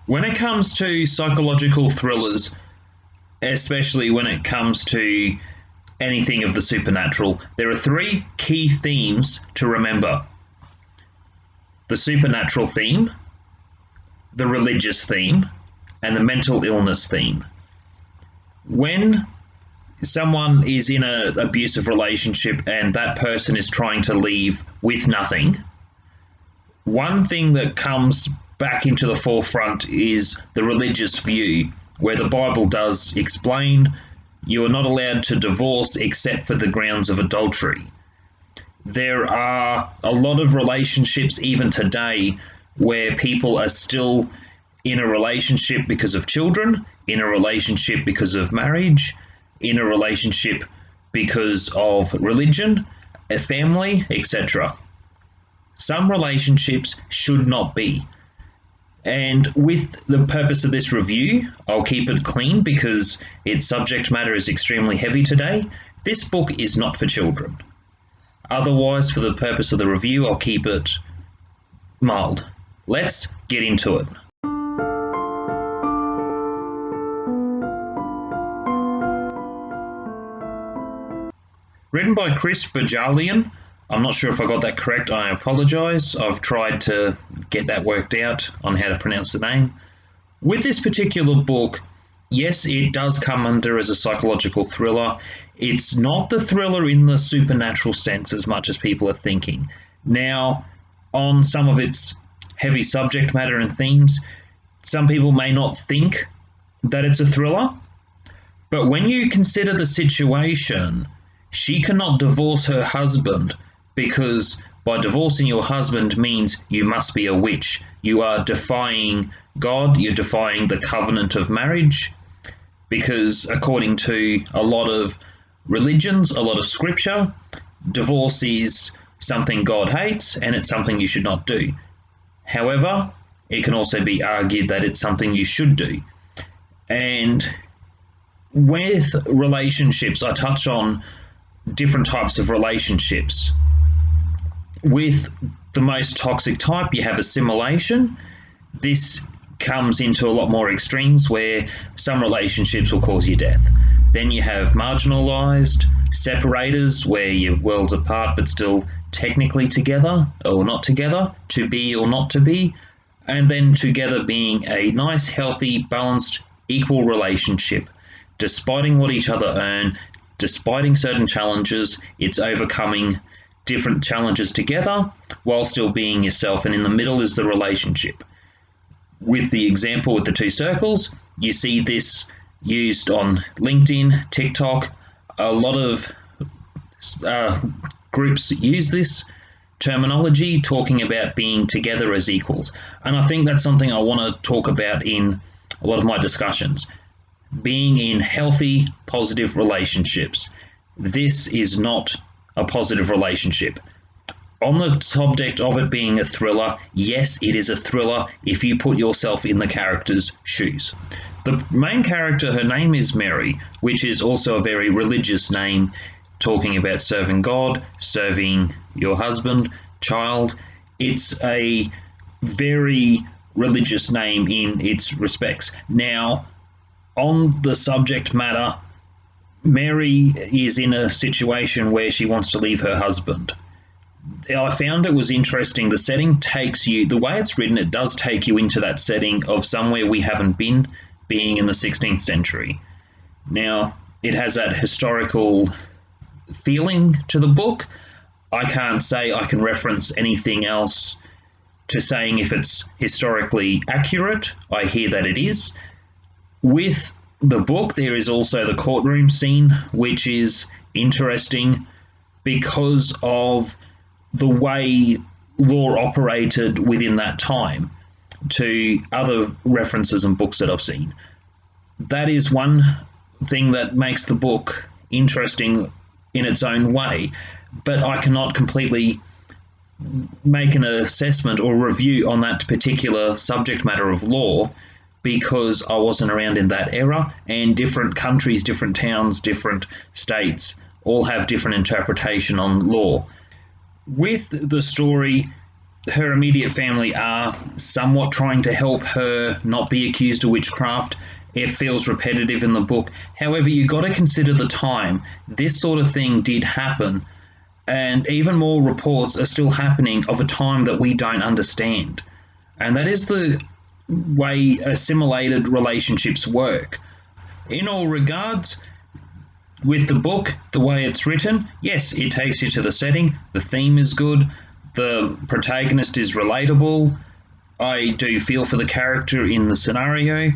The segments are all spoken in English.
When it comes to psychological thrillers, especially when it comes to anything of the supernatural, there are three key themes to remember: the supernatural theme, the religious theme, and the mental illness theme. When someone is in an abusive relationship and that person is trying to leave with nothing, one thing that comes back into the forefront is the religious view, where the Bible does explain you are not allowed to divorce except for the grounds of adultery. There are a lot of relationships even today where people are still in a relationship because of children, in a relationship because of marriage, in a relationship because of religion, a family, etc. Some relationships should not be. And with the purpose of this review, I'll keep it clean because its subject matter is extremely heavy today. This book is not for children. Otherwise, for the purpose of the review, I'll keep it mild. Let's get into it. Written by Chris Bajalian. I'm not sure if I got that correct. I apologise. I've tried to get that worked out on how to pronounce the name. With this particular book, yes, it does come under as a psychological thriller. It's not the thriller in the supernatural sense as much as people are thinking. Now, on some of its heavy subject matter and themes, some people may not think that it's a thriller, but when you consider the situation, she cannot divorce her husband because by divorcing your husband means you must be a witch. You are defying God, you're defying the covenant of marriage, because according to a lot of religions, a lot of scripture, divorce is something God hates and it's something you should not do. However, it can also be argued that it's something you should do. And with relationships, I touch on different types of relationships. With the most toxic type, you have assimilation. This comes into a lot more extremes where some relationships will cause you death. Then you have marginalized, separators, where you're worlds apart but still technically together or not together, to be or not to be, and then together being a nice, healthy, balanced, equal relationship. Despiting what each other earn, despiting certain challenges, it's overcoming different challenges together while still being yourself, and in the middle is the relationship. With the example with the two circles, you see this used on LinkedIn, TikTok. A lot of groups use this terminology, talking about being together as equals. And I think that's something I want to talk about in a lot of my discussions. Being in healthy, positive relationships. This is not a positive relationship. On the subject of it being a thriller, yes, it is a thriller if you put yourself in the character's shoes. The main character, her name is Mary, which is also a very religious name, talking about serving God, serving your husband, child. It's a very religious name in its respects. Now, on the subject matter, Mary is in a situation where she wants to leave her husband. I found it was interesting. The setting takes you, the way it's written, it does take you into that setting of somewhere we haven't been, being in the 16th century. Now, it has that historical feeling to the book. I can't say I can reference anything else to saying if it's historically accurate. I hear that it is. With the book, there is also the courtroom scene, which is interesting because of the way law operated within that time to other references and books that I've seen. That is one thing that makes the book interesting in its own way, but I cannot completely make an assessment or review on that particular subject matter of law because I wasn't around in that era, and different countries, different towns, different states all have different interpretation on law. With the story, her immediate family are somewhat trying to help her not be accused of witchcraft. It feels repetitive in the book. However, you've got to consider the time. This sort of thing did happen, and even more reports are still happening of a time that we don't understand. And that is the way assimilated relationships work. In all regards, with the book, the way it's written, yes, it takes you to the setting. The theme is good. The protagonist is relatable. I do feel for the character in the scenario.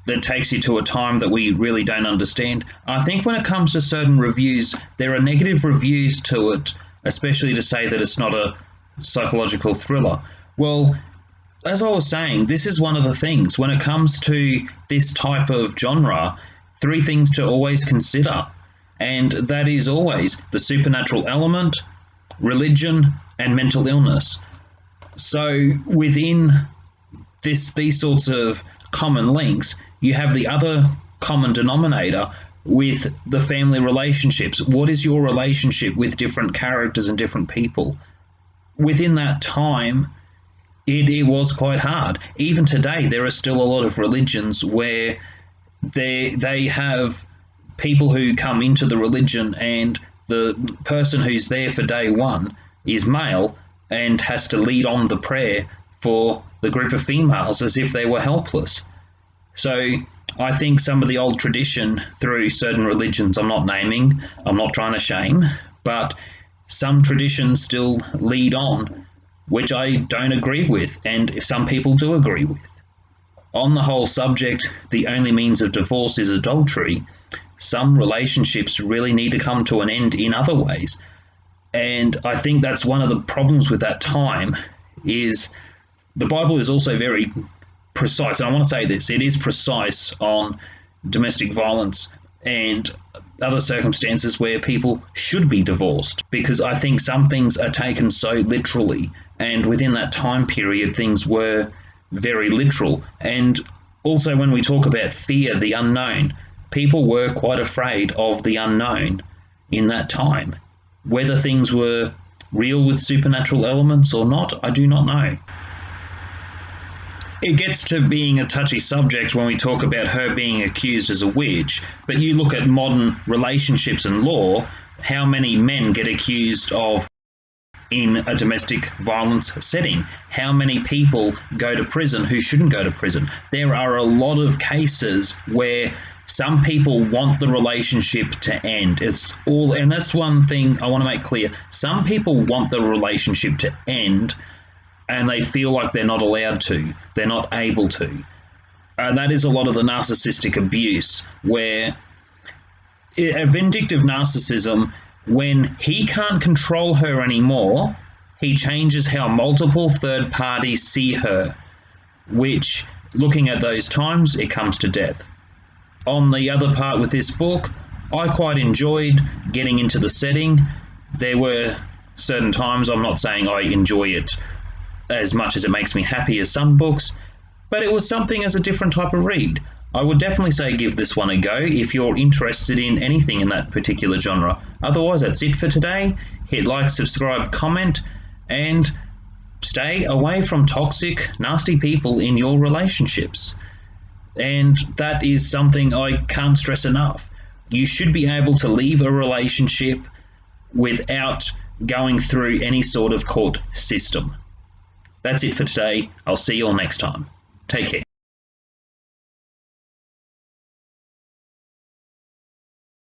That takes you to a time that we really don't understand. I think when it comes to certain reviews, there are negative reviews to it, especially to say that it's not a psychological thriller. Well, as I was saying, this is one of the things. When it comes to this type of genre, 3 things to always consider. And that is always the supernatural element, religion, and mental illness. So within these sorts of common links, you have the other common denominator with the family relationships. What is your relationship with different characters and different people? Within that time, it was quite hard. Even today, there are still a lot of religions where they have people who come into the religion, and the person who's there for day one is male and has to lead on the prayer for the group of females as if they were helpless. So I think some of the old tradition through certain religions, I'm not naming, I'm not trying to shame, but some traditions still lead on, which I don't agree with, and some people do agree with. On the whole subject, the only means of divorce is adultery. Some relationships really need to come to an end in other ways. And I think that's one of the problems with that time is the Bible is also very precise. And I want to say this, it is precise on domestic violence and other circumstances where people should be divorced, because I think some things are taken so literally, and within that time period things were very literal. And also when we talk about fear, the unknown, people were quite afraid of the unknown in that time. Whether things were real with supernatural elements or not, I do not know. It gets to being a touchy subject when we talk about her being accused as a witch, but you look at modern relationships and law, how many men get accused of in a domestic violence setting? How many people go to prison who shouldn't go to prison? There are a lot of cases where some people want the relationship to end. And that's one thing I want to make clear. Some people want the relationship to end, and they feel like they're not allowed to, they're not able to. And that is a lot of the narcissistic abuse, where a vindictive narcissism, when he can't control her anymore, he changes how multiple third parties see her, which, looking at those times, it comes to death. On the other part with this book, I quite enjoyed getting into the setting. There were certain times, I'm not saying I enjoy it as much as it makes me happy as some books, but it was something as a different type of read. I would definitely say give this one a go if you're interested in anything in that particular genre. Otherwise, that's it for today. Hit like, subscribe, comment, and stay away from toxic, nasty people in your relationships. And that is something I can't stress enough. You should be able to leave a relationship without going through any sort of court system. That's it for today. I'll see you all next time. Take care.